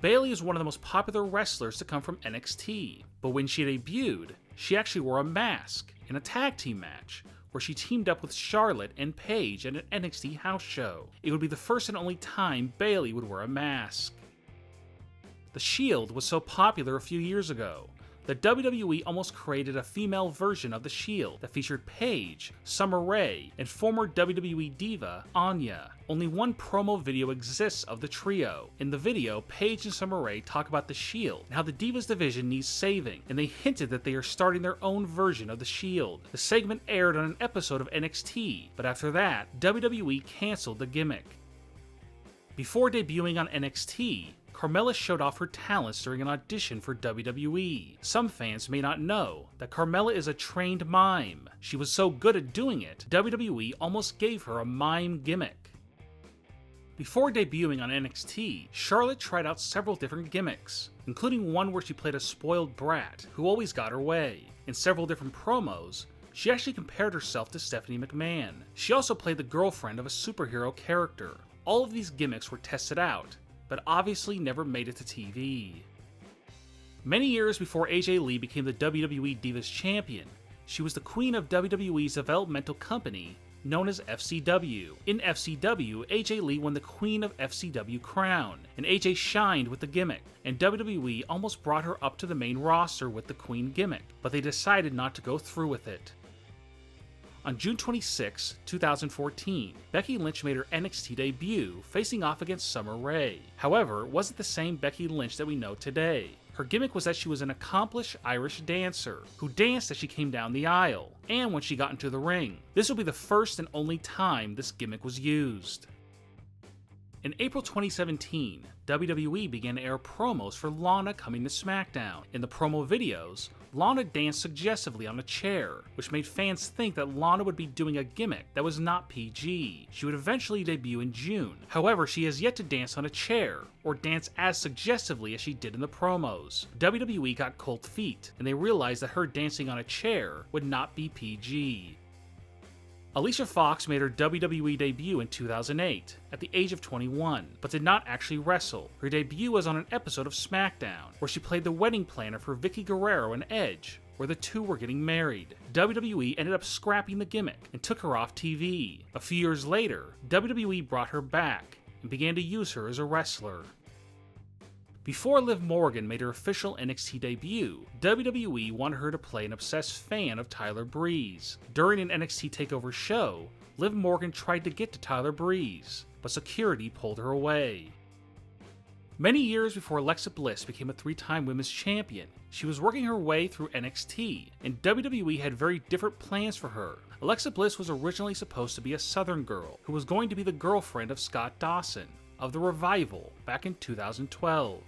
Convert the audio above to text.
Bayley is one of the most popular wrestlers to come from NXT, but when she debuted, she actually wore a mask in a tag team match, where she teamed up with Charlotte and Paige at an NXT house show. It would be the first and only time Bayley would wear a mask. The Shield was so popular a few years ago that WWE almost created a female version of the Shield that featured Paige, Summer Rae, and former WWE diva Anya. Only one promo video exists of the trio. In the video, Paige and Summer Rae talk about the Shield and how the Divas division needs saving, and they hinted that they are starting their own version of the Shield. The segment aired on an episode of NXT, but after that, WWE canceled the gimmick. Before debuting on NXT, Carmella showed off her talents during an audition for WWE. Some fans may not know that Carmella is a trained mime. She was so good at doing it, WWE almost gave her a mime gimmick. Before debuting on NXT, Charlotte tried out several different gimmicks, including one where she played a spoiled brat who always got her way. In several different promos, she actually compared herself to Stephanie McMahon. She also played the girlfriend of a superhero character. All of these gimmicks were tested out, but obviously never made it to TV. Many years before AJ Lee became the WWE Divas champion, she was the queen of WWE's developmental company known as FCW. In FCW, AJ Lee won the Queen of FCW crown, and AJ shined with the gimmick, and WWE almost brought her up to the main roster with the Queen gimmick, but they decided not to go through with it. On June 26, 2014, Becky Lynch made her NXT debut, facing off against Summer Rae. However, it wasn't the same Becky Lynch that we know today. Her gimmick was that she was an accomplished Irish dancer, who danced as she came down the aisle, and when she got into the ring. This will be the first and only time this gimmick was used. In April 2017, WWE began to air promos for Lana coming to SmackDown. In the promo videos, Lana danced suggestively on a chair, which made fans think that Lana would be doing a gimmick that was not PG. She would eventually debut in June. However, she has yet to dance on a chair, or dance as suggestively as she did in the promos. WWE got cold feet, and they realized that her dancing on a chair would not be PG. Alicia Fox made her WWE debut in 2008, at the age of 21, but did not actually wrestle. Her debut was on an episode of SmackDown, where she played the wedding planner for Vicky Guerrero and Edge, where the two were getting married. WWE ended up scrapping the gimmick and took her off TV. A few years later, WWE brought her back and began to use her as a wrestler. Before Liv Morgan made her official NXT debut, WWE wanted her to play an obsessed fan of Tyler Breeze. During an NXT TakeOver show, Liv Morgan tried to get to Tyler Breeze, but security pulled her away. Many years before Alexa Bliss became a three-time women's champion, she was working her way through NXT, and WWE had very different plans for her. Alexa Bliss was originally supposed to be a Southern girl, who was going to be the girlfriend of Scott Dawson of The Revival back in 2012.